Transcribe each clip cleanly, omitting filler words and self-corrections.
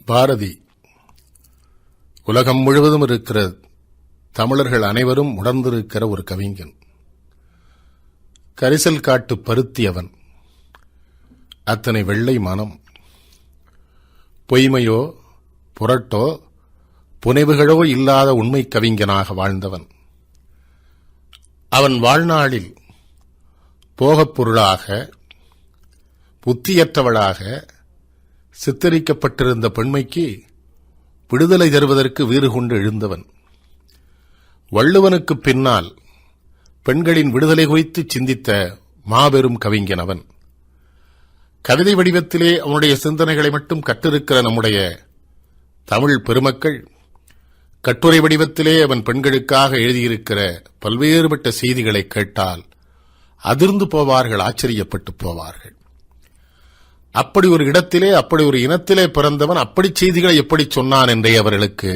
பாரதி உலகம் முழுவதும் இருக்கிற தமிழர்கள் அனைவரும் உணர்ந்திருக்கிற ஒரு கவிஞன். கரிசல் காட்டு பருத்தி அவன். அத்தனை வெள்ளை மனம். பொய்மையோ புரட்டோ புனைவுகளோ இல்லாத உண்மை கவிஞனாக வாழ்ந்தவன். அவன் வாழ்நாளில் போகப் பொருளாக புத்தியற்றவளாக சித்தரிக்கப்பட்டிருந்த பெண்மைக்கு விடுதலை தருவதற்கு வீறு கொண்டு எழுந்தவன். வள்ளுவனுக்கு பின்னால் பெண்களின் விடுதலை குறித்து சிந்தித்த மாபெரும் கவிஞன் அவன். கவிதை வடிவத்திலே அவனுடைய சிந்தனைகளை மட்டும் கற்றிருக்கிற நம்முடைய தமிழ் பெருமக்கள் கட்டுரை வடிவத்திலே அவன் பெண்களுக்காக எழுதியிருக்கிற பல்வேறுபட்ட செய்திகளை கேட்டால் அதிர்ந்து போவார்கள், ஆச்சரியப்பட்டு போவார்கள். அப்படி ஒரு இடத்திலே, அப்படி ஒரு இனத்திலே பிறந்தவன் அப்படி செய்திகளை எப்படி சொன்னான் என்றே அவர்களுக்கு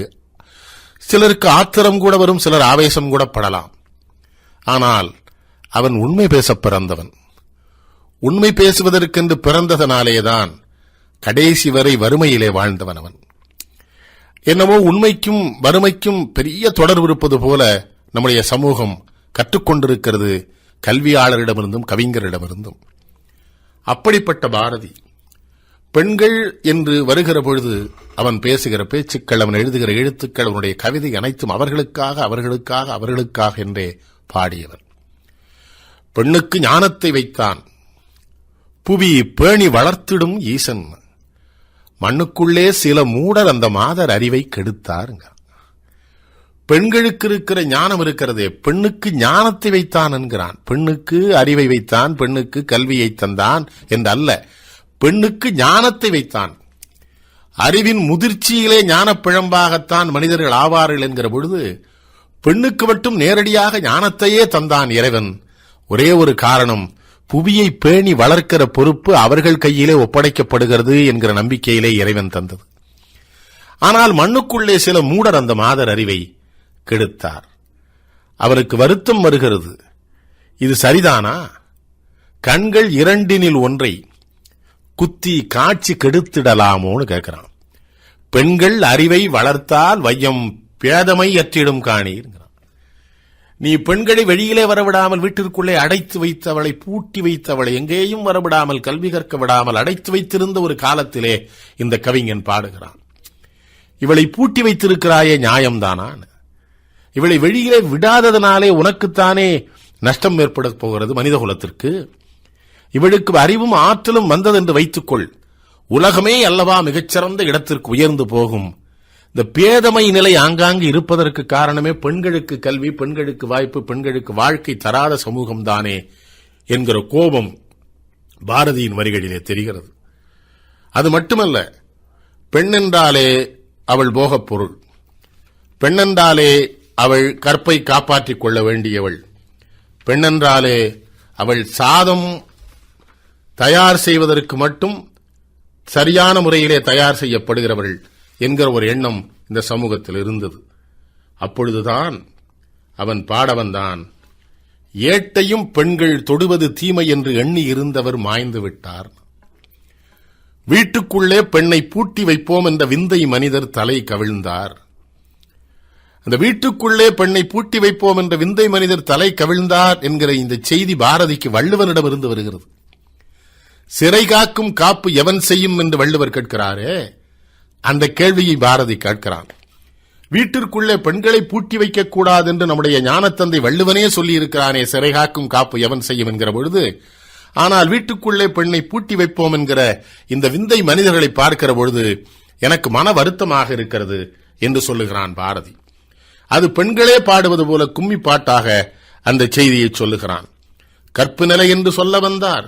சிலருக்கு ஆத்திரம் கூட வரும், சிலர் ஆவேசம் கூட படலாம். ஆனால் அவன் உண்மை பேச பிறந்தவன். உண்மை பேசுவதற்கென்று பிறந்ததனாலேதான் கடைசி வரை வறுமையிலே வாழ்ந்தவன் அவன். என்னவோ உண்மைக்கும் வறுமைக்கும் பெரிய தொடர்பு இருப்பது போல நம்முடைய சமூகம் கற்றுக்கொண்டிருக்கிறது, கல்வியாளரிடமிருந்தும் கவிஞரிடமிருந்தும். அப்படிப்பட்ட பாரதி பெண்கள் என்று வருகிற பொழுது அவன் பேசுகிற பேச்சுக்கள், அவன் எழுதுகிற எழுத்துக்கள், அவனுடைய கவிதை அனைத்தும் அவர்களுக்காக அவர்களுக்காக அவர்களுக்காக என்றே பாடியவன். பெண்ணுக்கு ஞானத்தை வைத்தான், புவி பேணி வளர்த்திடும் ஈசன், மண்ணுக்குள்ளே சில மூடர் அந்த மாதர் அறிவை கெடுத்தாருங்க. பெண்களுக்கு இருக்கிற ஞானம் இருக்கிறதே, பெண்ணுக்கு ஞானத்தை வைத்தான் என்கிறான். பெண்ணுக்கு அறிவை வைத்தான், பெண்ணுக்கு கல்வியை தந்தான் என்று அல்ல, பெண்ணுக்கு ஞானத்தை வைத்தான். அறிவின் முதிர்ச்சியிலே ஞானப்பிழம்பாகத்தான் மனிதர்கள் ஆவார்கள் என்கிற பொழுது பெண்ணுக்கு மட்டும் நேரடியாக ஞானத்தையே தந்தான் இறைவன். ஒரே ஒரு காரணம், புவியை பேணி வளர்க்கிற பொறுப்பு அவர்கள் கையிலே ஒப்படைக்கப்படுகிறது என்கிற நம்பிக்கையிலே இறைவன் தந்தது. ஆனால் மண்ணுக்குள்ளே சில மூடர் அந்த மாதர் அறிவை கெடுத்தார். அவருக்கு வருத்தம் வருகிறது. இது சரிதானா? கண்கள் இரண்டினில் ஒன்றை குத்தி காட்சி கெடுத்திடலாமோன்னு கேட்கிறான். பெண்கள் அறிவை வளர்த்தால் வையம் பேதமை அற்றிடும் காணீர். நீ பெண்களை வெளியிலே வரவிடாமல் வீட்டிற்குள்ளே அடைத்து வைத்தவளை, பூட்டி வைத்தவளை, எங்கேயும் வரவிடாமல் கல்வி கற்க விடாமல் அடைத்து வைத்திருந்த ஒரு காலத்திலே இந்த கவிஞன் பாடுகிறான். இவளை பூட்டி வைத்திருக்கிறாயே நியாயம்தானா? இவளை வெளியிலே விடாததனாலே உனக்குத்தானே நஷ்டம் ஏற்பட போகிறது மனித குலத்திற்கு. இவளுக்கு அறிவும் ஆற்றலும் வந்ததென்று வைத்துக்கொள், உலகமே அல்லவா மிகச்சிறந்த இடத்திற்கு உயர்ந்து போகும். இந்த பேதமை நிலை ஆங்காங்கு இருப்பதற்கு காரணமே பெண்களுக்கு கல்வி, பெண்களுக்கு வாய்ப்பு, பெண்களுக்கு வாழ்க்கை தராத சமூகம்தானே என்கிற கோபம் பாரதியின் வரிகளிலே தெரிகிறது. அது மட்டுமல்ல, பெண் என்றாலே அவள் போகப் பொருள், பெண்ணென்றாலே அவள் கற்பை காப்பாற்றிக் கொள்ள வேண்டியவள், பெண்ணென்றாலே அவள் சாதம் தயார் செய்வதற்கு மட்டும் சரியான முறையிலே தயார் செய்யப்படுகிறவள் என்கிற ஒரு எண்ணம் இந்த சமூகத்தில் இருந்தது. அப்பொழுதுதான் அவன் பாட வந்தான், ஏட்டையும் பெண்கள் தொடுவது தீமை என்று எண்ணி இருந்தவர் மாய்ந்து விட்டார். வீட்டுக்குள்ளே பெண்ணை பூட்டி வைப்போம் என்ற விந்தை மனிதர் தலை கவிழ்ந்தார். அந்த வீட்டுக்குள்ளே பெண்ணை பூட்டி வைப்போம் என்ற விந்தை மனிதர் தலை கவிழ்ந்தார் என்கிற இந்த செய்தி பாரதிக்கு வள்ளுவனிடமிருந்து வருகிறது. சிறை காக்கும் காப்பு எவன் செய்யும் என்று வள்ளுவர் கேட்கிறாரே, அந்த கேள்வியை பாரதி கேட்கிறான். வீட்டிற்குள்ளே பெண்களை பூட்டி வைக்கக்கூடாது என்று நம்முடைய ஞானத்தந்தை வள்ளுவனே சொல்லியிருக்கிறானே, சிறை காக்கும் காப்பு எவன் செய்யும் என்கிற பொழுது, ஆனால் வீட்டுக்குள்ளே பெண்ணை பூட்டி வைப்போம் என்கிற இந்த விந்தை மனிதர்களை பார்க்கிற பொழுது எனக்கு மன வருத்தமாக இருக்கிறது என்று சொல்லுகிறான் பாரதி. அது பெண்களே பாடுவது போல கும்மி பாட்டாக அந்த செய்தியை சொல்லுகிறான். கற்பு நிலை என்று சொல்ல வந்தார்,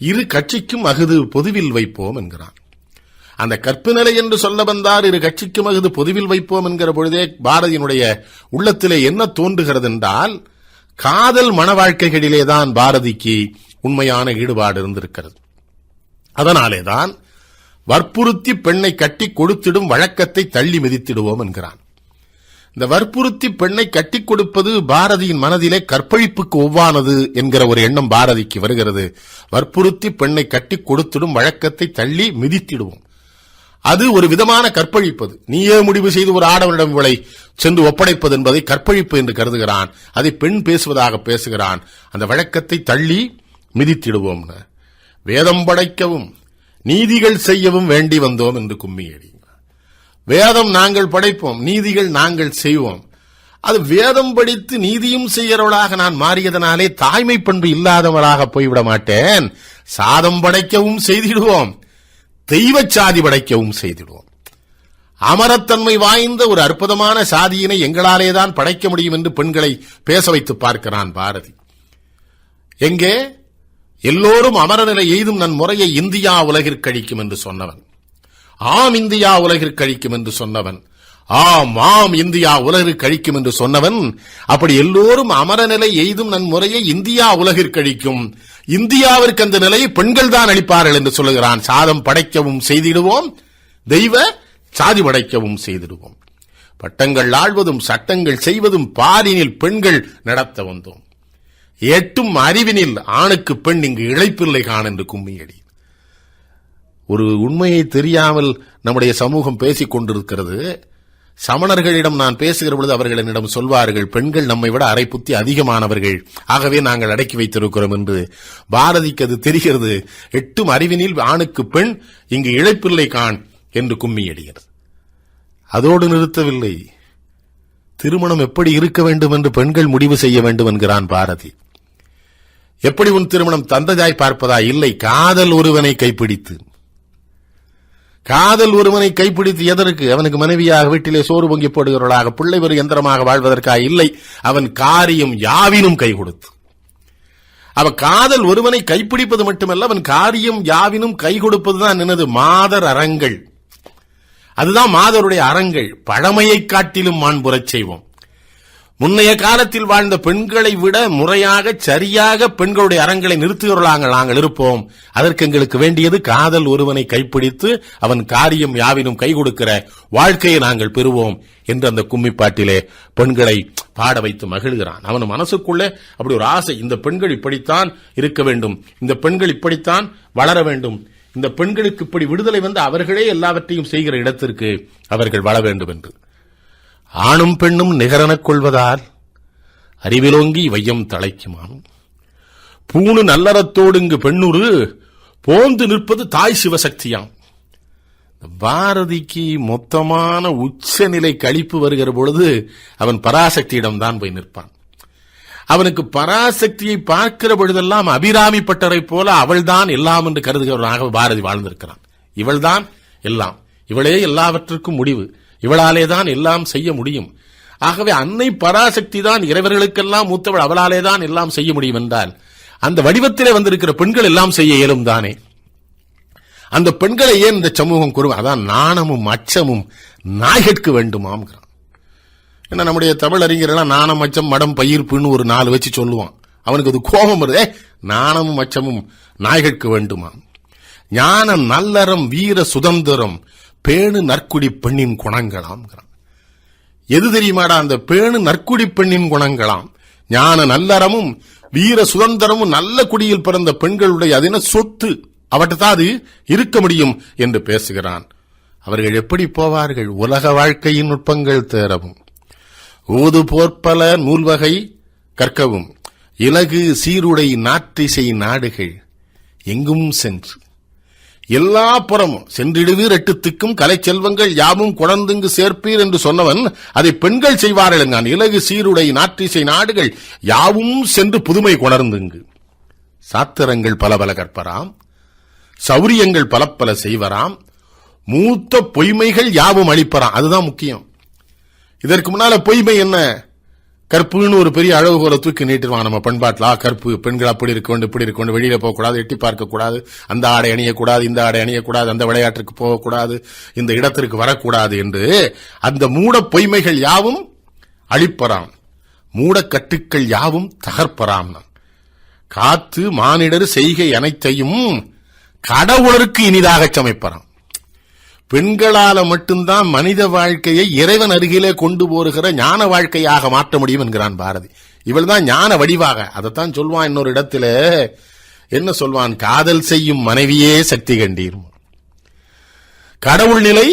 இரு கட்சிக்கும் அகுது பொதுவில் வைப்போம் என்கிறான். அந்த கற்பு நிலை என்று சொல்ல வந்தார், இரு கட்சிக்கும் அகுது பொதுவில் வைப்போம் என்கிற பொழுதே பாரதியினுடைய உள்ளத்திலே என்ன தோன்றுகிறது என்றால், காதல் மன வாழ்க்கைகளிலேதான் பாரதிக்கு உண்மையான ஈடுபாடு இருந்திருக்கிறது. அதனாலேதான் வற்புறுத்தி பெண்ணை கட்டி கொடுத்திடும் வழக்கத்தை தள்ளி மிதித்திடுவோம் என்கிறான். இந்த வற்புறுத்தி பெண்ணை கட்டிக் கொடுப்பது பாரதியின் மனதிலே கற்பழிப்புக்கு ஒவ்வானது என்கிற ஒரு எண்ணம் பாரதிக்கு வருகிறது. வற்புறுத்தி பெண்ணை கட்டிக் கொடுத்திடும் வழக்கத்தை தள்ளி மிதித்திடுவோம். அது ஒரு விதமான கற்பழிப்பது. நீயே முடிவு செய்து ஒரு ஆடவனிடம் இவளை சென்று ஒப்படைப்பது என்பதை கற்பழிப்பு என்று கருதுகிறான். அதை பெண் பேசுவதாக பேசுகிறான். அந்த வழக்கத்தை தள்ளி மிதித்திடுவோம். வேதம் படைக்கவும் நீதிகள் செய்யவும் வேண்டி வந்தோம் என்று கும்மியடி. வேதம் நாங்கள் படைப்போம், நீதிகள் நாங்கள் செய்வோம். அது வேதம் படித்து நீதியும் செய்கிறவளாக நான் மாறியதனாலே தாய்மை பண்பு இல்லாதவளாக போய்விட மாட்டேன். சாதம் படைக்கவும் செய்திடுவோம், தெய்வ சாதி படைக்கவும் செய்திடுவோம். அமரத்தன்மை வாய்ந்த ஒரு அற்புதமான சாதியினை எங்களாலேதான் படைக்க முடியும் என்று பெண்களை பேச வைத்து பார்க்கிறான் பாரதி. எங்கே எல்லோரும் அமரநிலை எய்தும் நன் முறையை இந்தியா உலகிற்கழிக்கும் என்று சொன்னவன், ஆம் இந்தியா உலகிற்கழிக்கும் என்று சொன்னவன், ஆம் இந்தியா உலகிற்கழிக்கும் என்று சொன்னவன், அப்படி எல்லோரும் அமரநிலை எய்தும் நன் முறையை இந்தியா உலகிற்கழிக்கும், இந்தியாவிற்கு அந்த நிலையை பெண்கள் தான் அளிப்பார்கள் என்று சொல்லுகிறான். சாதம் படைக்கவும் செய்திடுவோம், தெய்வ சாதி படைக்கவும் செய்திடுவோம். பட்டங்கள் ஆழ்வதும் சட்டங்கள் செய்வதும் பாரினில் பெண்கள் நடத்த வந்தோம். எட்டும் அறிவினில் ஆணுக்கு பெண் இங்கு இழைப்பில்லை காண் என்று கும்மியடி. ஒரு உண்மையை தெரியாமல் நம்முடைய சமூகம் பேசிக் கொண்டிருக்கிறது. சமணர்களிடம் நான் பேசுகிற பொழுது அவர்கள் என்னிடம் சொல்வார்கள், பெண்கள் நம்மை விட அரை புத்தி அதிகமானவர்கள், ஆகவே நாங்கள் அடக்கி வைத்திருக்கிறோம் என்று. பாரதிக்கு அது தெரிகிறது. எட்டும் அறிவினில் ஆணுக்கு பெண் இங்கு இழைப்பில்லை காண் என்று கும்மியடிகிறது. அதோடு நிறுத்தவில்லை. திருமணம் எப்படி இருக்க வேண்டும் என்று பெண்கள் முடிவு செய்ய வேண்டும் என்கிறான் பாரதி. எப்படி உன் திருமணம் தந்ததாய் பார்ப்பதா? இல்லை, காதல் ஒருவனை கைப்பிடித்து. காதல் ஒருவனை கைப்பிடித்து எதற்கு? அவனுக்கு மனைவியாக வீட்டிலே சோறு பொங்கி போடுகிறவர்களாக பிள்ளை ஒரு யந்திரமாக வாழ்வதற்காக இல்லை, அவன் காரியம் யாவினும் கை கொடுத்து. அவன் காதல் ஒருவனை கைப்பிடிப்பது மட்டுமல்ல, அவன் காரியம் யாவினும் கை கொடுப்பதுதான் என்னது? மாதர் அறங்கள். அதுதான் மாதருடைய அறங்கள். பழமையை காட்டிலும் மாண்புறச் செய்வோம். முன்னைய காலத்தில் வாழ்ந்த பெண்களை விட முறையாக சரியாக பெண்களுடைய அறங்களை நிறுத்துகிறவர்களாக நாங்கள் இருப்போம். அதற்கு எங்களுக்கு வேண்டியது காதல் ஒருவனை கைப்பிடித்து அவன் காரியம் யாவினும் கை கொடுக்கிற வாழ்க்கையை நாங்கள் பெறுவோம் என்று அந்த கும்மிப்பாட்டிலே பெண்களை பாட வைத்து மகிழ்கிறான். அவன் மனசுக்குள்ளே அப்படி ஒரு ஆசை, இந்த பெண்கள் இப்படித்தான் இருக்க வேண்டும், இந்த பெண்கள் இப்படித்தான் வளர வேண்டும், இந்த பெண்களுக்கு இப்படி விடுதலை வந்து அவர்களே எல்லாவற்றையும் செய்கிற இடத்திற்கு அவர்கள் வள வேண்டும் என்று. ஆணும் பெண்ணும் நிகரெனக் கொள்வதால் அறிவிலோங்கி வையம் தழைக்குமாம். பூணு நல்லறத்தோடு இங்கு பெண்ணுரு போந்து நிற்பது தாய் சிவசக்தியாம். பாரதிக்கு மொத்தமான உச்சநிலை கழிப்பு வருகிற பொழுது அவன் பராசக்தியிடம்தான் போய் நிற்பான். அவனுக்கு பராசக்தியை பார்க்கிற பொழுதெல்லாம் அபிராமி பட்டரை போல அவள்தான் எல்லாம் என்று கருதுகிறவனாக பாரதி வாழ்ந்திருக்கிறான். இவள்தான் எல்லாம், இவளே எல்லாவற்றுக்கும் முடிவு, இவளாலேதான் எல்லாம் செய்ய முடியும். ஆகவே அன்னை பராசக்தி தான் இறைவர்களுக்கெல்லாம் மூத்தவள், அவளாலேதான் எல்லாம் செய்ய முடியும் என்றால் அந்த வடிவத்திலே வந்திருக்கிற பெண்கள் எல்லாம் செய்ய இயலும் தானே. அந்த பெண்களை ஏன் இந்த சமூகம் கூறும்? அதான் நாணமும் அச்சமும் நாய்கட்கு வேண்டுமாம். ஏன்னா நம்முடைய தமிழ் அறிஞர்கள் நாணம் அச்சம் மடம் பயிர்ப்புன்னு ஒரு 4 வச்சு சொல்லுவான். அவனுக்கு அது கோபம் வருதே. நாணமும் அச்சமும் நாய்கட்கு வேண்டுமாம். ஞான நல்லறம் வீர சுதந்திரம் பேணு நற்குடி பெண்ணின் குணங்களாம். எது தெரியுமாடா? அந்த பேணு நற்குடி பெண்ணின் குணங்களாம். ஞான நல்லறமும் வீர சுதந்திரமும் நல்ல குடியில் பிறந்த பெண்களுடைய அது என்ன சொத்து, அவற்றைத்தான் அது இருக்க முடியும் என்று பேசுகிறான். அவர்கள் எப்படி போவார்கள்? உலக வாழ்க்கையின் நுட்பங்கள் தேரவும், ஊது போற்பல நூல்வகை கற்கவும், இலகு சீருடை நாற்றிசை நாடுகள் எங்கும் சென்று எல்லா புறமும் சென்றிடுவீர் எட்டுத்துக்கும் கலை செல்வங்கள் யாவும் குழந்துங்கு சேர்ப்பீர் என்று சொன்னவன் அதை பெண்கள் செய்வார்கள் என்கான். இலகு சீருடை நாற்றிசை நாடுகள் யாவும் சென்று புதுமை கொணர்ந்துங்கு சாத்திரங்கள் பல பல கற்பராம், சௌரியங்கள் பல பல செய்வராம், மூத்த பொய்மைகள் யாவும் அளிப்பராம். அதுதான் முக்கியம். இதற்கு முன்னால பொய்மை என்ன? கற்புன்னு ஒரு பெரிய அளவுகோலை தூக்கி நீட்டுவான் நம்ம பண்பாட்டில். கற்பு, பெண்கள் அப்படி இருக்க வேண்டும், இப்படி இருக்க வேண்டும், வெளியில போகக்கூடாது, எட்டி பார்க்கக்கூடாது, அந்த ஆடை அணியக்கூடாது, இந்த ஆடை அணியக்கூடாது, அந்த விளையாட்டுக்கு போகக்கூடாது, இந்த இடத்திற்கு வரக்கூடாது என்று அந்த மூட பொய்மைகள் யாவும் அழிப்பறாம், மூடக்கட்டுக்கள் யாவும் தகர்ப்பறாம். காத்து மானிடர் செய்கை அனைத்தையும் கடவுளருக்கு இனிதாக சமைப்பறாம். பெண்களால மட்டும்தான் மனித வாழ்க்கையை இறைவன் அருகிலே கொண்டு போகிற ஞான வாழ்க்கையாக மாற்ற முடியும் என்கிறான் பாரதி. இவள் தான் ஞான வடிவாக. அதைத்தான் சொல்வான் இன்னொரு இடத்துல. என்ன சொல்வான்? காதல் செய்யும் மனைவியே சக்தி கண்டீர். கடவுள் நிலை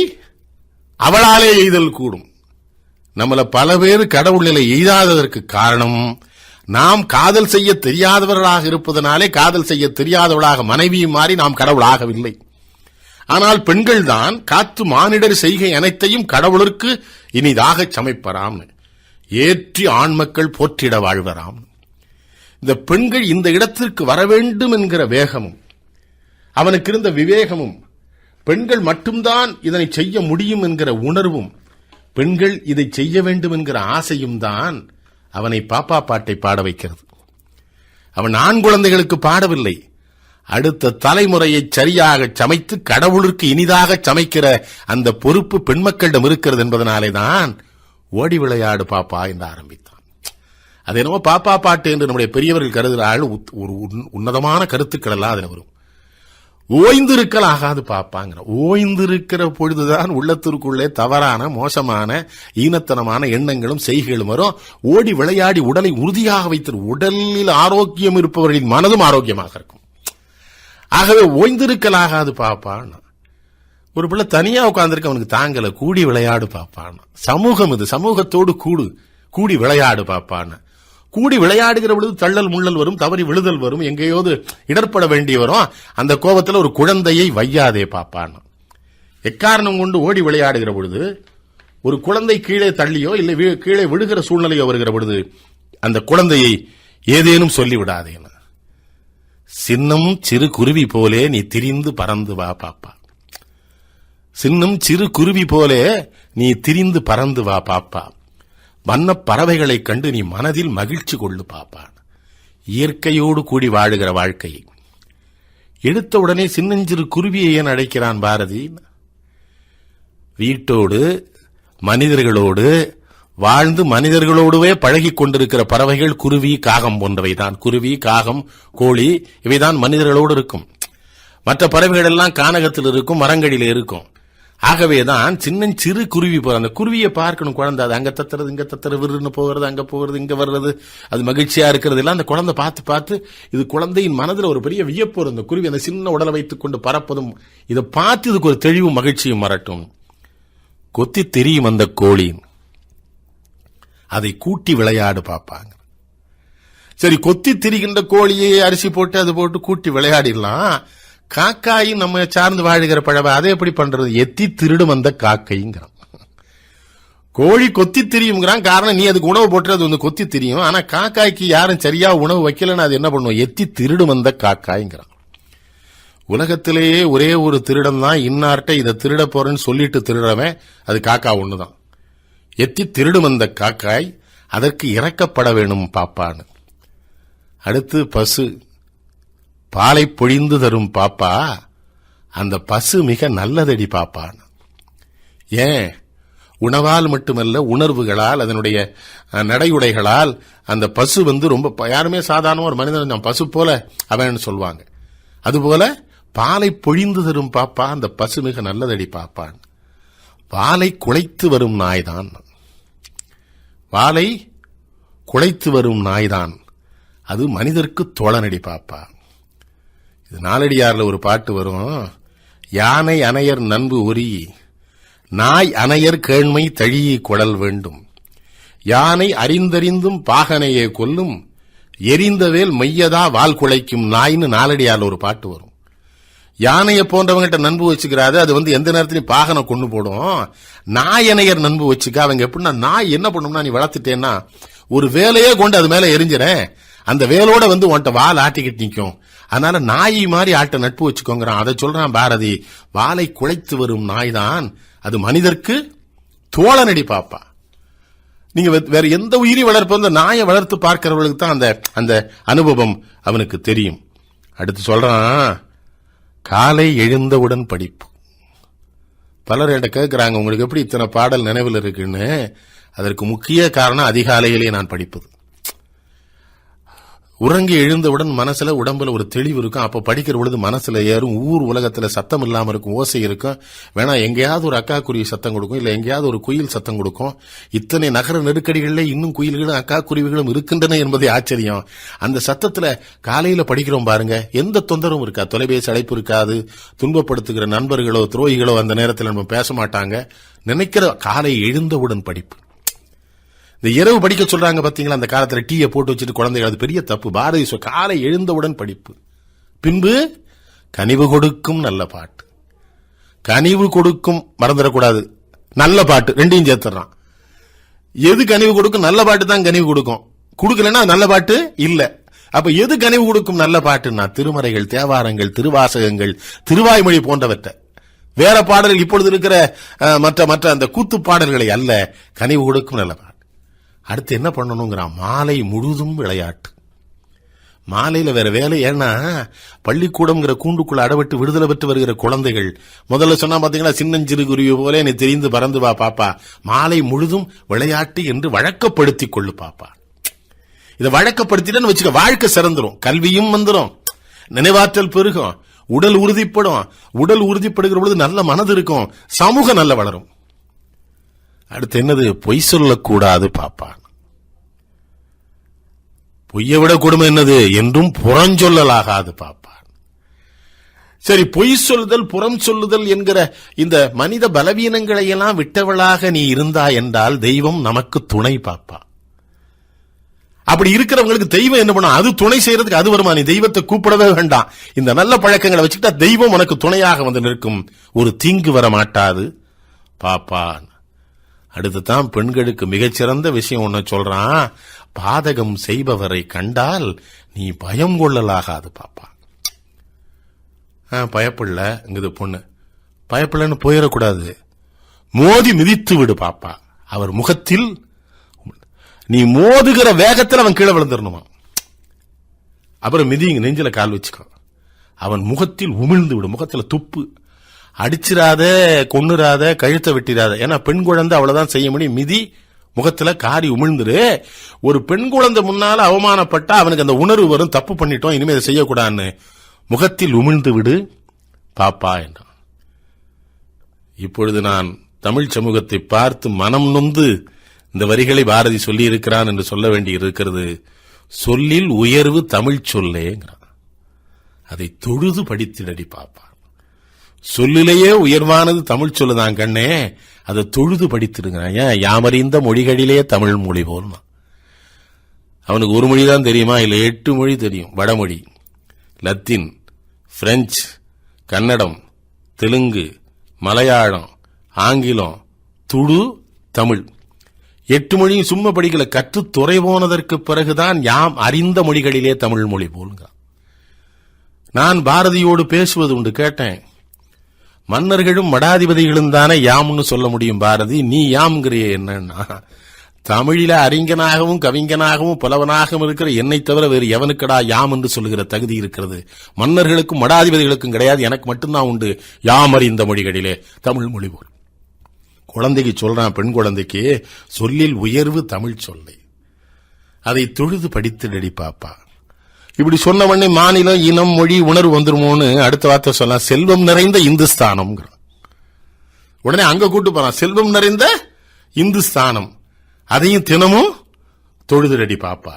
அவளாலே எய்தல் கூடும். நம்மள பல பேர் கடவுள் நிலை எய்தாததற்கு காரணம் நாம் காதல் செய்ய தெரியாதவர்களாக இருப்பதனாலே காதல் செய்ய தெரியாதவர்களாக மனைவியும் மாறி நாம் கடவுள் ஆகவில்லை. ஆனால் பெண்கள் தான் காத்து மானிடர் செய்கை அனைத்தையும் கடவுளுக்கு இனிதாக சமைப்பராம், ஏற்றி ஆண் மக்கள் போற்றிட வாழ்வராம். இந்த பெண்கள் இந்த இடத்திற்கு வர வேண்டும் என்கிற வேகமும் அவனுக்கு இருந்த விவேகமும், பெண்கள் மட்டும்தான் இதனை செய்ய முடியும் என்கிற உணர்வும், பெண்கள் இதை செய்ய வேண்டும் என்கிற ஆசையும் தான் அவனை பாப்பா பாட்டை பாட வைக்கிறது. அவன் ஆண் குழந்தைகளுக்கு பாடவில்லை, அடுத்த தலைமுறையை சரியாக சமைத்து கடவுளுக்கு இனிதாக சமைக்கிற அந்த பொறுப்பு பெண் மக்களிடம் இருக்கிறது என்பதனாலே தான் ஓடி விளையாடு பாப்பா என்று ஆரம்பித்தான். அது என்னவோ பாப்பா பாட்டு என்று நம்முடைய பெரியவர்கள் கருதுகிறாள். ஒரு உன்னதமான கருத்துக்கள் எல்லாம் அதில் வரும். ஓய்ந்திருக்கல் ஆகாது பாப்பாங்கிற, ஓய்ந்திருக்கிற பொழுதுதான் உள்ளத்திற்குள்ளே தவறான மோசமான ஈனத்தனமான எண்ணங்களும் செய்கைகளும் வரும். ஓடி விளையாடி உடலை உறுதியாக வைத்து உடலில் ஆரோக்கியம் இருப்பவர்களின் மனதும் ஆரோக்கியமாக இருக்கும். ஆகவே ஓய்ந்திருக்கல் ஆகாது பாப்பான். ஒரு பிள்ளை தனியா உட்கார்ந்துருக்க அவனுக்கு தாங்கல, கூடி விளையாடு பாப்பான். சமூகம் இது, சமூகத்தோடு கூடி விளையாடு பாப்பான். கூடி விளையாடுகிற பொழுது தள்ளல் முள்ளல் வரும், தவறி விழுதல் வரும், எங்கேயோது இடர்பட வேண்டி வரும். அந்த கோபத்தில் ஒரு குழந்தையை வையாதே பாப்பான். எக்காரணம் கொண்டு ஓடி விளையாடுகிற பொழுது ஒரு குழந்தை கீழே தள்ளியோ இல்லை கீழே விழுகிற சூழ்நிலையோ வருகிற பொழுது அந்த குழந்தையை ஏதேனும் சொல்லிவிடாதேன். சின்னம் சிறு குருவி போலே நீ திரிந்து பறந்து வா பாப்பா. சின்னம் சிறு குருவி போலே நீ திரிந்து பறந்து வா பாப்பா. வண்ண பறவைகளைக் கண்டு நீ மனதில் மகிழ்ச்சி கொள்ளு பாப்பா. இயற்கையோடு கூடி வாழுகிற வாழ்க்கையை எடுத்த உடனே சின்னஞ்சிறு குருவியை ஏன் அழைக்கிறான் பாரதி? வீட்டோடு மனிதர்களோடு வாழ்ந்து மனிதர்களோடுவே பழகி கொண்டிருக்கிற பறவைகள் குருவி காகம் போன்றவைதான். குருவி காகம் கோழி இவைதான் மனிதர்களோடு இருக்கும். மற்ற பறவைகள் எல்லாம் கானகத்தில் இருக்கும், மரங்களில் இருக்கும். ஆகவேதான் சின்னஞ்சிறு குருவி போற அந்த குருவியை பார்க்கணும். குழந்தை அது அங்க தத்துறது இங்க தத்துறது, விருன்னு போகிறது, அங்க போகிறது, இங்க வர்றது, அது மகிழ்ச்சியா இருக்கிறது எல்லாம் அந்த குழந்தை பார்த்து பார்த்து இது குழந்தையின் மனதில் ஒரு பெரிய வியப்பு வரும். அந்த குருவி அந்த சின்ன உடலை வைத்துக் கொண்டு பறப்பதும் இதை பார்த்து இதுக்கு ஒரு தெளிவும் மகிழ்ச்சியும் வரட்டும். கொத்தி தெரியும் அந்த கோழி, அதை கூட்டி விளையாடு பாப்பாங்க. சரி, கொத்தி திரிகின்ற கோழியை அரிசி போட்டு அது போட்டு கூட்டி விளையாடிடலாம். காக்காயும் நம்ம சார்ந்து வாழுகிற பழவை அதை எப்படி பண்றது? எத்தி திருடும் அந்த காக்கைங்கிறான். கோழி கொத்தி திரியுங்கிறான். காரணம், நீ அதுக்கு உணவு போட்டு அது வந்து கொத்தி திரியும். ஆனா காக்காய்க்கு யாரும் சரியா உணவு வைக்கலன்னு அது என்ன பண்ணுவோம்? எத்தி திருடும் அந்த காக்காய்ங்கிறான். உலகத்திலேயே ஒரே ஒரு திருடன் தான் இன்னார்ட்ட இதை திருட போறேன்னு சொல்லிட்டு திருடுறவன், அது காக்கா ஒண்ணுதான். எத்தி திருடும் அந்த காக்காய், அதற்கு இறக்கப்பட வேணும் பாப்பான்னு. அடுத்து பசு, பாலை பொழிந்து தரும் பாப்பா, அந்த பசு மிக நல்லதடி பாப்பான். ஏன்? உணவால் மட்டுமல்ல, உணர்வுகளால், அதனுடைய நடையுடைகளால் அந்த பசு வந்து ரொம்ப, யாருமே சாதாரண ஒரு மனிதன் நான் பசு போல அவன் சொல்லுவாங்க. அதுபோல பாலை பொழிந்து தரும் பாப்பா, அந்த பசு மிக நல்லதடி பாப்பான். வாலை குலைத்து வரும் நாய்தான், வாலை குலைத்து வரும் நாய்தான், அது மனிதருக்கு தோழனடி பாப்பா. இது நாலடியார்ல ஒரு பாட்டு வரும். யானை அணையர் நண்பு ஒரி, நாய் அணையர் கேண்மை தழியை குழல் வேண்டும். யானை அறிந்தறிந்தும் பாகனையே கொல்லும், எரிந்தவேல் மையதா வால் குலைக்கும் நாய்னு நாலடியார்ல ஒரு பாட்டு வரும். யானையை போன்றவங்கிட்ட நண்பு வச்சுக்கிறாரு, அது வந்து எந்த நேரத்திலையும் பாகனை கொண்டு போடும். நாயனையர் நண்பு வச்சுக்க, அவங்க எப்படின்னா, நாய் என்ன பண்ணும்னா, நீ வளர்த்துட்டேன்னா ஒரு வேலையே கொண்டு அது மேல எரிஞ்சிறேன், அந்த வேலோட வந்து உன்ட்ட வால் ஆட்டிக்கிட்டு நிற்கும். அதனால நாய் மாதிரி ஆட்ட நட்பு வச்சுக்கோங்கிறான். அதை சொல்றான் பாரதி. வாலை குலைத்து வரும் நாய் தான், அது மனிதருக்கு தோழனடி பாப்பா. நீங்க வேற எந்த உயிரி வளர்ப்பு, அந்த நாயை வளர்த்து பார்க்கிறவர்களுக்கு தான் அந்த அனுபவம் அவனுக்கு தெரியும். அடுத்து சொல்றான், காலை எழுந்தவுடன் படிப்பு. பலர் என்கிட்ட கேட்கிறாங்க, உங்களுக்கு எப்படி இத்தனை பாடல் நினைவில் இருக்குன்னு. அதற்கு முக்கிய காரணம் அதிகாலையிலே நான் படிப்பது. உறங்கி எழுந்தவுடன் மனசுல உடம்புல ஒரு தெளிவு இருக்கும். அப்ப படிக்கிற பொழுது மனசுல ஏறும். ஊர் உலகத்துல சத்தம் இல்லாம இருக்கும், ஓசை இருக்கும். வேணா எங்கேயாவது ஒரு அக்கா குருவி சத்தம் கொடுக்கும், இல்ல எங்கேயாவது ஒரு குயில் சத்தம் கொடுக்கும். இத்தனை நகர நெருக்கடிகளிலே இன்னும் குயில்களும் அக்கா குருவிகளும் இருக்கின்றன என்பதே ஆச்சரியம். அந்த சத்தத்துல காலையில படிக்கிறோம் பாருங்க, எந்த தொந்தரவும் இருக்காது. தொலைபேசி அழைப்பு இருக்காது. துன்பப்படுத்துகிற நண்பர்களோ துரோகிகளோ அந்த நேரத்தில் நம்ம பேச மாட்டாங்க. நினைக்கிற காலை எழுந்தவுடன் படிப்பு. இந்த இரவு படிக்க சொல்றாங்க பாத்தீங்களா, அந்த காலத்துல டீயை போட்டு வச்சுட்டு குழந்தைகள், அது பெரிய தப்பு. பாரதி காலை எழுந்தவுடன் படிப்பு. பின்பு கனிவு கொடுக்கும் நல்ல பாட்டு. கனிவு கொடுக்கும் மறந்துடக்கூடாது, நல்ல பாட்டு ரெண்டையும் சேர்த்துறான். எது கனிவு கொடுக்கும்? நல்ல பாட்டு தான் கனிவு கொடுக்கும். கொடுக்கலன்னா நல்ல பாட்டு இல்ல. அப்ப எது கனிவு கொடுக்கும் நல்ல பாட்டுன்னா திருமறைகள், தேவாரங்கள், திருவாசகங்கள், திருவாய்மொழி போன்றவற்றை. வேற பாடல்கள் இப்பொழுது இருக்கிற மற்ற அந்த கூத்து பாடல்களை அல்ல, கனிவு கொடுக்கும் நல்ல பாட்டு. அடுத்து என்ன பண்ணணுங்கிறான்? மாலை முழுதும் விளையாட்டு. மாலையில வேற வேலை. ஏன்னா பள்ளிக்கூடம்ங்கிற கூண்டுக்குள்ள அடவிட்டு விடுதலை பெற்று வருகிற குழந்தைகள் முதல்ல சொன்னா பாத்தீங்களா, சின்னஞ்சிறு குருவி போல நீ தெரிந்து பறந்து வா பாப்பா, மாலை முழுதும் விளையாட்டு என்று வழக்கப்படுத்திக் கொள்ளு பாப்பா. இதை வழக்கப்படுத்திட்டேன்னு வச்சுக்க, வாழ்க்கை சிறந்துரும், கல்வியும் வந்துடும், நினைவாற்றல் பெருகும், உடல் உறுதிப்படும். உடல் உறுதிப்படுகிற பொழுது நல்ல மனது இருக்கும், சமூகம் நல்ல வளரும். அடுத்து என்னது? பொய் சொல்லக்கூடாது பாப்பா. பொய்யை விட கொடுமை என்னது? என்றும் புறஞ்சொல்லலாகாது பாப்பா. சரி, பொய் சொல்லுதல் புறம் சொல்லுதல் என்கிற இந்த மனித பலவீனங்களை எல்லாம் விட்டவளாக நீ இருந்தா என்றால் தெய்வம் நமக்கு துணை பாப்பா. அப்படி இருக்கிறவங்களுக்கு தெய்வம் என்ன பண்ணும்? அது துணை செய்யறதுக்கு அது வருமா? நீ தெய்வத்தை கூப்பிடவே வேண்டாம். இந்த நல்ல பழக்கங்களை வச்சுக்கிட்டா தெய்வம் உனக்கு துணையாக வந்து நிற்கும். ஒரு தீங்கு வர மாட்டாது பாப்பா. அடுத்துதான் பெண்களுக்கு மிகச்சிறந்த விஷயம் ஒண்ணு சொல்றான். பாதகம் செய்பவரை கண்டால் நீ பயம் கொள்ளலாகாது பாப்பா. பயப்படல இங்குது பொண்ணு, பயப்படலன்னு போயிடக்கூடாது. மோதி மிதித்து விடு பாப்பா. அவர் முகத்தில் நீ மோதுகிற வேகத்தில் அவன் கீழே விழுந்துடணுமா. அப்புறம் மிதிங்க, நெஞ்சில கால் வச்சுக்கோ. அவன் முகத்தில் உமிழ்ந்து விடு. முகத்துல துப்பு. அடிச்சிராத, கொன்னுராத, கழுத்தை வெட்டிராத. ஏன்னா பெண் குழந்தை அவ்வளவுதான் செய்ய முடியும். மிதி, முகத்துல காரி உமிழ்ந்துரு. ஒரு பெண் குழந்தை முன்னால அவமானப்பட்டா அவனுக்கு அந்த உணர்வு வரும், தப்பு பண்ணிட்டோம், இனிமே இதை செய்யக்கூடாதுன்னு. முகத்தில் உமிழ்ந்து விடு பாப்பா என்றான். இப்பொழுது நான் தமிழ் சமூகத்தை பார்த்து மனம் நொந்து இந்த வரிகளை பாரதி சொல்லி இருக்கிறான் என்று சொல்ல வேண்டி இருக்கிறது. சொல்லில் உயர்வு தமிழ் சொல்லேங்கிறான். அதை தொழுது படித்திடடி பாப்பா. சொல்லிலேயே உயர்வானது தமிழ் சொல்லுதான் கண்ணே, அதை தொழுது படித்திருக்கிறான். ஏன்? யாமறிந்த மொழிகளிலே தமிழ் மொழி போல். அவனுக்கு ஒரு மொழி தான் தெரியுமா? இல்ல 8 மொழி தெரியும். வடமொழி, லத்தீன், பிரெஞ்சு, கன்னடம், தெலுங்கு, மலையாளம், ஆங்கிலம், துடு, தமிழ். 8 மொழியும் சும்மா படிக்கல, கற்று துறை போனதற்கு பிறகுதான் யாம் அறிந்த மொழிகளிலே தமிழ் மொழி போல்ங்க. நான் பாரதியோடு பேசுவது உண்டு, கேட்டேன். மன்னர்களும் மடாதிபதிகளும் தானே யாம்னு சொல்ல முடியும் பாரதி, நீ யாம்ங்கிறிய என்னன்னா? தமிழில அறிஞனாகவும் கவிஞனாகவும் புலவனாகவும் இருக்கிற என்னை தவிர வேறு எவனுக்கடா யாம் என்று சொல்லுகிற தகுதி இருக்கிறது? மன்னர்களுக்கும் மடாதிபதிகளுக்கும் கிடையாது, எனக்கு மட்டும்தான் உண்டு. யாம் அறிந்த மொழிகளிலே தமிழ் மொழி போல். குழந்தைக்கு சொல்றான், பெண் குழந்தைக்கு, சொல்லில் உயர்வு தமிழ் சொல்லை, அதை தொழுது படித்துடடி பாப்பா. இப்படி சொன்ன உடனே மாநிலம், இனம், மொழி, உணர்வு வந்துருமோன்னு அடுத்த வார்த்தை சொல்லலாம். செல்வம் நிறைந்த இந்துஸ்தானம். உடனே அங்க கூட்டு போறான். செல்வம் நிறைந்த இந்துஸ்தானம், அதையும் தினமும் தொழுதுடடி பாப்பா.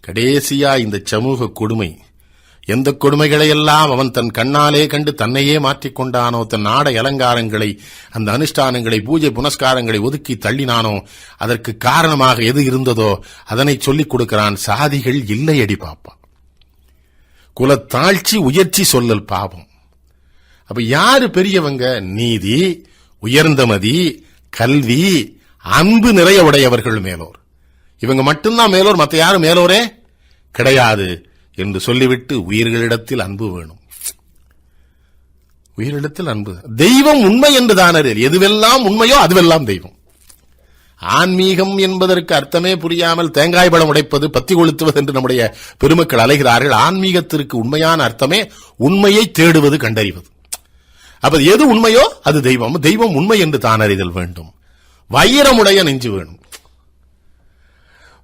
கடைசியா இந்த சமூக கொடுமை, எந்த கொடுமைகளை எல்லாம் அவன் தன் கண்ணாலே கண்டு தன்னையே மாற்றிக்கொண்டானோ, தன் ஆடை அலங்காரங்களை, அந்த அனுஷ்டானங்களை, பூஜை புனஸ்காரங்களை ஒதுக்கி தள்ளினானோ, அதற்கு காரணமாக எது இருந்ததோ அதனை சொல்லிக் கொடுக்கிறான். சாதிகள் இல்லை அடி பாப்பா. குலத்தாழ்ச்சி உயர்ச்சி சொல்லல் பாவம். அப்ப யாரு பெரியவங்க? நீதி, உயர்ந்தமதி, கல்வி, அன்பு நிறைய உடையவர்கள் மேலோர். இவங்க மட்டும்தான் மேலோர், மற்ற யாரும் மேலோரே கிடையாது என்று சொல்லிவிட்டு உயிர்களிடத்தில் அன்பு வேணும். உயிரிடத்தில் அன்பு. தெய்வம் உண்மை என்று தானே, எதுவெல்லாம் உண்மையோ அதுவெல்லாம் தெய்வம். ஆன்மீகம் என்பதற்கு அர்த்தமே புரியாமல் தேங்காய் பழம் உடைப்பது, பத்தி கொளுத்துவது என்று நம்முடைய பெருமக்கள் அலைகிறார்கள். ஆன்மீகத்திற்கு உண்மையான அர்த்தமே உண்மையை தேடுவது, கண்டறிவது. அப்ப எது உண்மையோ அது தெய்வம். தெய்வம் உண்மை என்று தானறிதல் வேண்டும். வைரமுடைய நெஞ்சு வேணும்.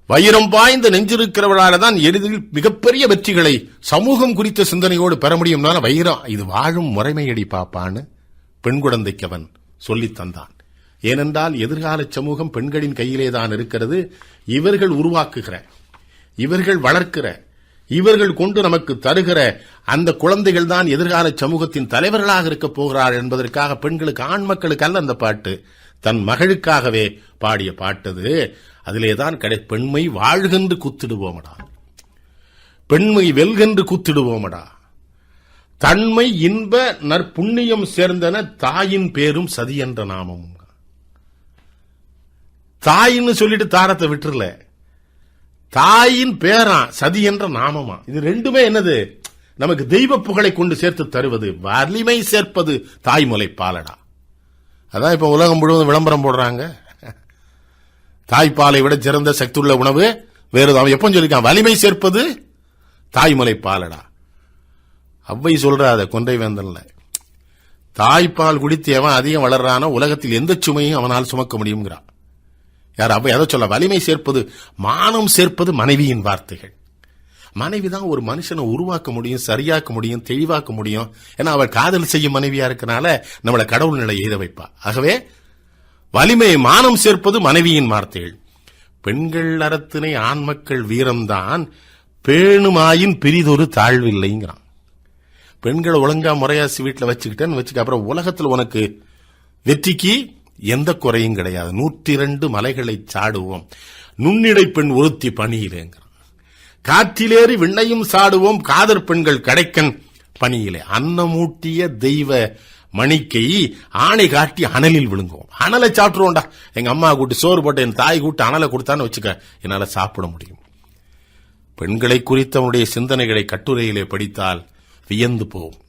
வைரம் பாய்ந்த நெஞ்சிருக்கிறவர்களால தான் எளிதில் மிகப்பெரிய வெற்றிகளை சமூகம் குறித்த சிந்தனையோடு பெற முடியும்னால வைரம் இது வாழும் முறைமையடி பாப்பான்னு பெண் குழந்தைக்கு அவன் சொல்லித் தந்தான். ஏனென்றால் எதிர்கால சமூகம் பெண்களின் கையிலே தான் இருக்கிறது. இவர்கள் உருவாக்குகிற, இவர்கள் வளர்க்கிற, இவர்கள் கொண்டு நமக்கு தருகிற அந்த குழந்தைகள் தான் எதிர்கால சமூகத்தின் தலைவர்களாக இருக்க போகிறார் என்பதற்காக பெண்களுக்கு, ஆண் மக்களுக்கு அல்ல அந்த பாட்டு, தன் மகளுக்காகவே பாடிய பாட்டது. அதிலேதான் பெண்மை வாழ்கென்று குத்திடுவோமடா, பெண்மை வெல்கென்று குத்திடுவோமடா, தன்மை இன்ப நற்புண்ணியம் சேர்ந்தன தாயின் பேரும் சதி என்ற நாமமும். தாயின்னு சொல்லிட்டு தாரத்தை விட்டுறல, தாயின் பேரா சதி என்ற நாமமா. இது ரெண்டுமே என்னது? நமக்கு தெய்வ புகழை கொண்டு சேர்த்து தருவது, வலிமை சேர்ப்பது தாய்மொழி பாலடா. அதான் இப்ப உலகம் முழுவதும் விளம்பரம் போடுறாங்க. தாய்ப்பாலை விட சிறந்த சக்தியுள்ள உணவு வேறு. அவன் எப்ப சொல்லிருக்கான்? வலிமை சேர்ப்பது தாய்மொழி பாலடா. அவ்வை சொல்றாத கொன்றை வேந்தன்ல, தாய்ப்பால் குடித்து எவன் அதிகம் வளர்றானோ உலகத்தில் எந்த சுமையும் அவனால் சுமக்க முடியுங்கிறான். யார் அவ்வை? அதை சொல்ல. வலிமை சேர்ப்பது, மானம் சேர்ப்பது மனைவியின் வார்த்தைகள். மனைவி தான் ஒரு மனுஷனை உருவாக்க முடியும், சரியாக்க முடியும், தெளிவாக்க முடியும். ஏன்னா அவள் காதல் செய்யும் மனைவியா இருக்கனால நம்மளை கடவுள் நிலை எய்த வைப்பா. ஆகவே வலிமை, மானம் சேர்ப்பது மனைவியின் வார்த்தைகள். பெண்கள் அறத்தினை ஆண் மக்கள் வீரம்தான், பேணுமாயின் பிரிதொரு தாழ்வில்லைங்கிறான். பெண்களை ஒழுங்கா முறையாசி வீட்டில் வச்சுக்கிட்டேன்னு வச்சுக்க, அப்புறம் உலகத்தில் உனக்கு வெற்றிக்கு எந்த குறையும் கிடையாது. 102 மலைகளை சாடுவோம், நுண்ணிடை பெண் ஒருத்தி பணியிலேங்கிறான். காற்றிலேறி விண்ணையும் சாடுவோம், காதற் பெண்கள் கடைக்கன் பணியிலே. அன்னமூட்டிய தெய்வ மணிக்கை ஆணை காட்டி அனலில் விழுங்குவோம். அனலை சாப்பிட்டுருவோம்டா. எங்க அம்மா கூட்டு சோறு போட்டு என் தாய் கூட்டு அனலை கொடுத்தான்னு வச்சுக்க, என்னால சாப்பிட முடியும். பெண்களை குறித்த அவனுடைய சிந்தனைகளை கட்டுரையிலே படித்தால் வியந்து போகும்.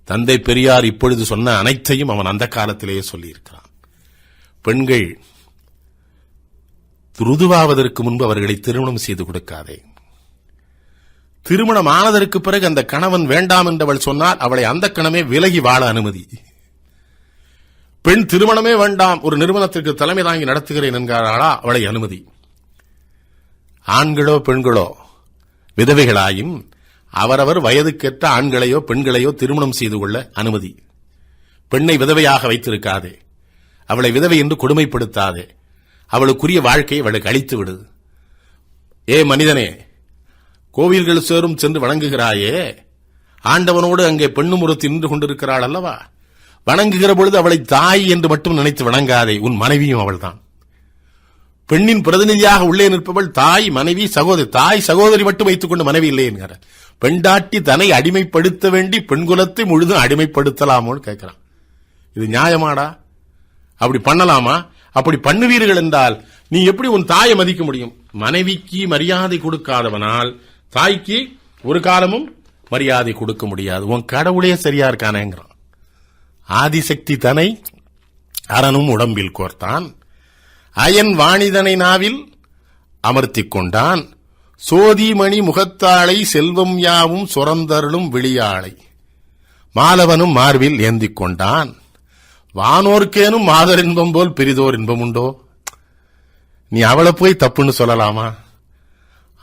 தந்தை பெரியார் இப்பொழுது சொன்ன அனைத்தையும் அவன் அந்த காலத்திலேயே சொல்லியிருக்கிறான். பெண்கள் ருதுவாவதற்கு முன்பு அவர்களை திருமணம் செய்து கொடுக்காதே. திருமணம் ஆனதற்கு பிறகு அந்த கணவன் வேண்டாம் என்றவள் சொன்னால் அவளை அந்த கணமே விலகி வாழ அனுமதி. பெண் திருமணமே வேண்டாம், ஒரு நிறுவனத்திற்கு தலைமை தாங்கி நடத்துகிறேன் என்கிறாளா, அவளை அனுமதி. ஆண்களோ பெண்களோ விதவைகளாயும் அவரவர் வயதுக்கேற்ற ஆண்களையோ பெண்களையோ திருமணம் செய்து கொள்ள அனுமதி. பெண்ணை விதவையாக வைத்திருக்காதே, அவளை விதவை என்று கொடுமைப்படுத்தாதே, அவளுக்குரிய வாழ்க்கையை அவளுக்கு அளித்து விடு. ஏ மனிதனே, கோவில்கள் சேரும் சென்று வணங்குகிறாயே, ஆண்டவனோடு அங்கே பெண்ணும் ஒருத்தி நின்று கொண்டிருக்கிறாள் அல்லவா? வணங்குகிற பொழுது அவளை தாய் என்று மட்டும் நினைத்து வணங்காதே, உன் மனைவியும் அவள்தான். பெண்ணின் பிரதிநிதியாக உள்ளே நிற்பவள் தாய், மனைவி, சகோதரி. தாய் சகோதரி மட்டும் வைத்துக் கொண்டு மனைவி இல்லை என்கிற. பெண்டாட்டி தன்னை அடிமைப்படுத்த வேண்டி பெண்குலத்தை முழுதும் அடிமைப்படுத்தலாமோன்னு கேட்கிறான். இது நியாயமாடா? அப்படி பண்ணலாமா? அப்படி பண்ணுவீர்கள் என்றால் நீ எப்படி உன் தாயை மதிக்க முடியும்? மனைவிக்கு மரியாதை கொடுக்காதவனால் தாய்க்கு ஒரு காலமும் மரியாதை கொடுக்க முடியாது. உன் கடவுளே சரியா இருக்கானேங்கிறான். ஆதிசக்தி தனை அரணும் உடம்பில் கோர்த்தான், அயன் வாணிதனை நாவில் அமர்த்திக் கொண்டான், சோதிமணி முகத்தாளை செல்வம் யாவும் சுரந்தருளும் விழியாளை மாலவனும் மார்பில் ஏந்திக் கொண்டான், வானோர்க்கேனும் மாதர் இன்பம் போல் பிரிதோர் இன்பம் உண்டோ? நீ அவளை போய் தப்புன்னு சொல்லலாமா?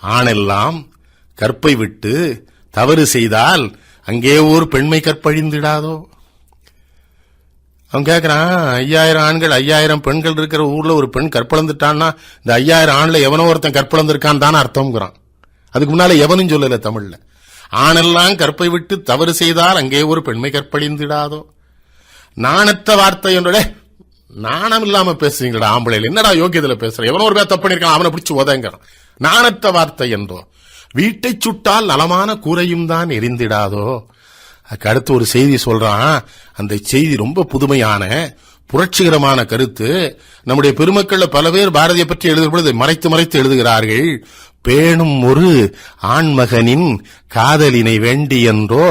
ஆணெல்லாம் கற்பை விட்டு தவறு செய்தால் அங்கே ஒரு பெண்மை கற்பழிந்திடாதோ? அவன் கேட்கிறான், 5000 ஆண்கள் 5000 பெண்கள் இருக்கிற ஊர்ல ஒரு பெண் கற்பழந்துட்டான்னா இந்த 5000 ஆண்ல எவனோ ஒருத்தன் கற்பழந்திருக்கான் தானே அர்த்தம்ங்கிறான். அதுக்கு முன்னால எவனும் சொல்லல தமிழ்ல. ஆணெல்லாம் கற்பை விட்டு தவறு செய்தால் அங்கே ஒரு பெண்மை கற்பழிந்திடாதோ? நாணத்த வார்த்தை என்றோட நாணம் இல்லாம பேசுறீங்களா ஆம்பளைல? என்னடா யோகியத்துல பேசுற? எவனோ ஒரு பேர் தப்பு பண்ணிருக்கான், அவனை பிடிச்சு உதங்கிறான். நாணத்த வார்த்தை என்றோ. வீட்டை சுட்டால் நலமான கூரையும் தான் எரிந்திடாதோ? அதுக்கு அடுத்து ஒரு செய்தி சொல்றான். அந்த செய்தி ரொம்ப புதுமையான புரட்சிகரமான கருத்து. நம்முடைய பெருமக்கள் பல பேர் பாரதியை பற்றி எழுதும் பொழுது மறைத்து மறைத்து எழுதுகிறார்கள். பேணும் ஒரு ஆண்மகனின் காதலினை வேண்டி என்றோ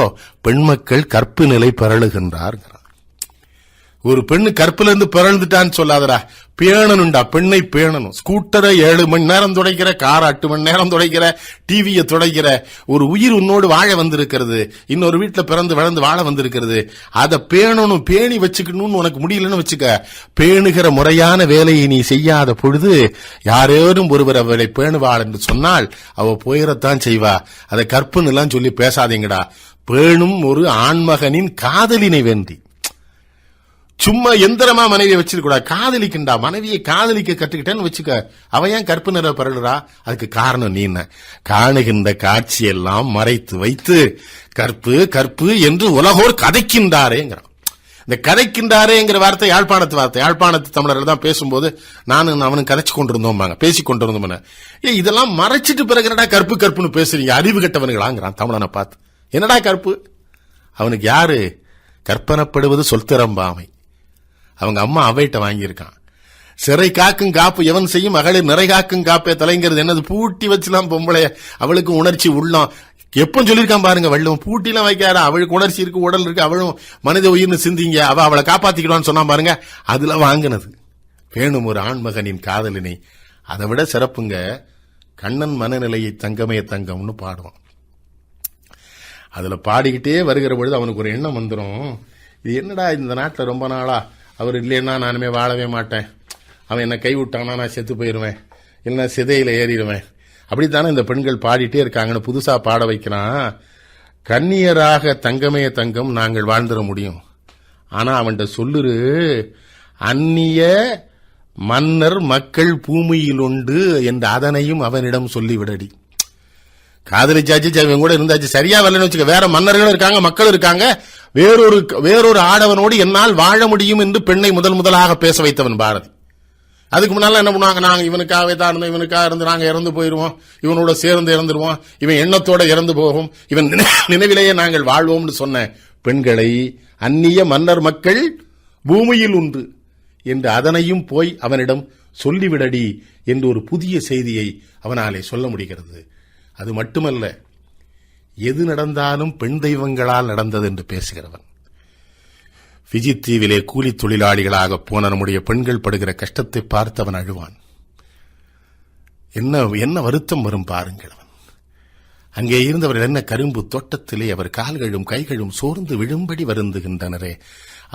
பெண்மக்கள் கற்பு நிலை பரளுகின்றார். ஒரு பெண்ணு கற்புல இருந்து பிறந்துட்டான்னு சொல்லாதடா, பேணணும்டா, பெண்ணை பேணணும். ஸ்கூட்டரை 7 மணி நேரம் துடைக்கிற, கார் 8 மணி நேரம் துடைக்கிற, டிவியை துடைக்கிற ஒரு உயிர் உன்னோடு வாழ வந்திருக்கிறது, இன்னொரு வீட்டுல பிறந்து வளர்ந்து வாழ வந்திருக்கிறது. அதை பேணணும், பேணி வச்சுக்கணும்னு உனக்கு முடியலன்னு வச்சுக்க. பேணுகிற முறையான வேலையை நீ செய்யாத பொழுது யாரேனும் ஒருவர் அவளை பேணுவாள் என்று சொன்னால் அவ போயிடத்தான் செய்வா. அதை கற்புன்னு எல்லாம் சொல்லி பேசாதீங்கடா. பேணும் ஒரு ஆண்மகனின் காதலினை வேண்டி. சும்மா எந்திரமா மனைவியை வச்சிருக்க கூடாது. காதலிக்கண்டா, மனைவியை காதலிக்க கற்றுக்கிட்டேன்னு வச்சுக்க. அவ ஏன் கற்பு நிற பரடுறா? அதுக்கு காரணம் நீ காணுகின்ற காட்சியெல்லாம் மறைத்து வைத்து கற்பு கற்பு என்று உலகோர் கதைக்கின்றாரேங்கிறான். இந்த கதைக்கின்றாரேங்கிற வார்த்தை யாழ்ப்பாணத்து வார்த்தை. யாழ்ப்பாணத்து தமிழர்கள் தான் பேசும்போது நானும் அவனும் கதைச்சு கொண்டிருந்தோம், பேசி கொண்டிருந்தோம். இதெல்லாம் மறைச்சிட்டு பிறகு என்னடா கற்பு கற்புன்னு பேசுறீங்க, அறிவு கட்டவனுங்களாங்கிறான் தமிழனை பார்த்து. என்னடா கற்பு? அவனுக்கு யாரு கற்பனப்படுவது சொல்திறம்பாமை. அவங்க அம்மா அவைட்ட வாங்கியிருக்கான். சிறை காக்கும் காப்பு எவன் செய்யும் மகளிர் நிறை காக்கும் காப்பே தலைங்கிறது என்னது? பூட்டி வச்சுலாம் பொம்பளைய, அவளுக்கு உணர்ச்சி உள்ளம். எப்ப சொல்லியிருக்கான் பாருங்க வள்ளுவம். பூட்டிலாம் வைக்காத, அவளுக்கு உணர்ச்சி இருக்கு, உடல் இருக்கு, அவளும் மனித உயிர்னு சிந்திங்க, அவளை காப்பாத்திக்கிடுவான்னு சொன்னா பாருங்க. அதுல வாங்கினது வேணும் ஒரு ஆண்மகனின் காதலினை. அதை விட சிறப்புங்க, கண்ணன் மனநிலையை தங்கமே தங்கம்னு பாடுவான். அதுல பாடிக்கிட்டே வருகிற பொழுது அவனுக்கு ஒரு எண்ணம் வந்துடும். இது என்னடா இந்த நாட்டில் ரொம்ப நாளா அவர் இல்லைன்னா நானுமே வாழவே மாட்டேன், அவன் என்ன கைவிட்டானா நான் செத்து போயிடுவேன், இல்லைன்னா சிதையில ஏறிடுவேன், அப்படித்தானே இந்த பெண்கள் பாடிட்டே இருக்காங்கன்னு புதுசா பாட வைக்கிறான். கன்னியராக தங்கமே தங்கம் நாங்கள் வாழ்ந்துட முடியும். ஆனா அவன்கிட்ட சொல்லுரு, அந்நிய மன்னர் மக்கள் பூமியில் உண்டு என்று அதனையும் அவனிடம் சொல்லிவிடடி. காதலிச்சாச்சு, கூட இருந்தாச்சு, சரியா வரலன்னு வச்சுக்க. வேற மன்னர்களும் இருக்காங்க, மக்கள் இருக்காங்க. வேறொரு ஆடவனோடு என்னால் வாழ முடியும் என்று பெண்ணை முதலாக பேச வைத்தவன் பாரதி. அதுக்கு முன்னால என்ன பண்ணுவாங்க, நாங்க இவனுக்காகவே தான் இருந்தோம், இவனுக்காக இருந்து நாங்க இறந்து போயிருவோம், இவனோட சேர்ந்து இறந்துருவோம், இவன் எண்ணத்தோட இறந்து போகும், இவன் நினைவிலேயே நாங்கள் வாழ்வோம்னு சொன்ன பெண்களை அந்நிய மன்னர் மக்கள் பூமியில் உண்டு என்று அதனையும் போய் அவனிடம் சொல்லிவிடடி என்று ஒரு புதிய செய்தியை அவனாலே சொல்ல முடிகிறது. அது மட்டுமல்ல, எது நடந்தாலும் பெண் தெய்வங்களால் நடந்தது என்று பேசுகிறவன். பிஜி தீவிலே கூலி தொழிலாளிகளாக போன நம்முடைய பெண்கள் படுகிற கஷ்டத்தை பார்த்து அவன் அழுவான். என்ன வருத்தம் வரும் பாருங்கள். அவன் அங்கே இருந்தவர்கள் என்ன கரும்பு தோட்டத்திலே அவர் கால்களும் கைகளும் சோர்ந்து விழும்படி வருந்துகின்றனரே.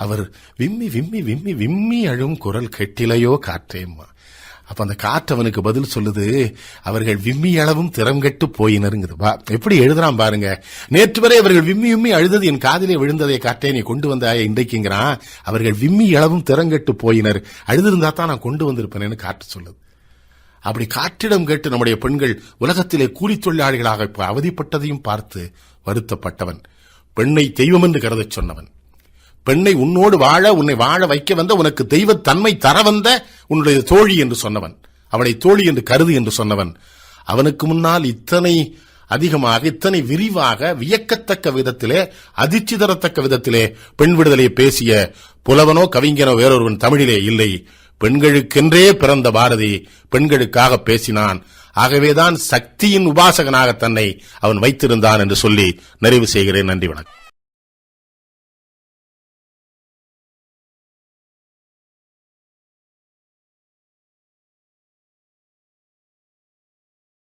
அவர் விம்மி விம்மி விம்மி விம்மி அழும் குரல் கெட்டிலையோ காற்றேம்மா. அப்ப அந்த காற்று அவனுக்கு பதில் சொல்லுது, அவர்கள் விம்மி அளவும் திறம் கெட்டு போயினருங்குது. எப்படி எழுதுறான் பாருங்க. நேற்று வரை அவர்கள் விம்மி விம்மி அழுதது என் காதிலே விழுந்ததை காற்றே நீ கொண்டு வந்தாய இன்றைக்குங்கிறான். அவர்கள் விம்மி அளவும் திறங்கெட்டு போயினர், அழுதிருந்தா தான் நான் கொண்டு வந்திருப்பேன்னு காற்று சொல்லுது. அப்படி காற்றிடம் கேட்டு நம்முடைய பெண்கள் உலகத்திலே கூலி தொழிலாளிகளாக அவதிப்பட்டதையும் பார்த்து வருத்தப்பட்டவன். பெண்ணை தெய்வம் என்று கருதச் சொன்னவன். பெண்ணை உன்னோடு வாழ, உன்னை வாழ வைக்க வந்த, உனக்கு தெய்வத்தன்மை தர வந்த உன்னுடைய தோழி என்று சொன்னவன், அவளை தோழி என்று கருது என்று சொன்னவன், அவனுக்கு முன்னால் இத்தனை அதிகமாக, இத்தனை விரிவாக, வியக்கத்தக்க விதத்திலே, அதிர்ச்சி தரத்தக்க விதத்திலே பெண் விடுதலையை பேசிய புலவனோ கவிஞனோ வேறொருவன் தமிழிலே இல்லை. பெண்களுக்கென்றே பிறந்த பாரதி பெண்களுக்காக பேசினான். ஆகவேதான் சக்தியின் உபாசகனாக தன்னை அவன் வைத்திருந்தான் என்று சொல்லி நிறைவு செய்கிறேன். நன்றி, வணக்கம்.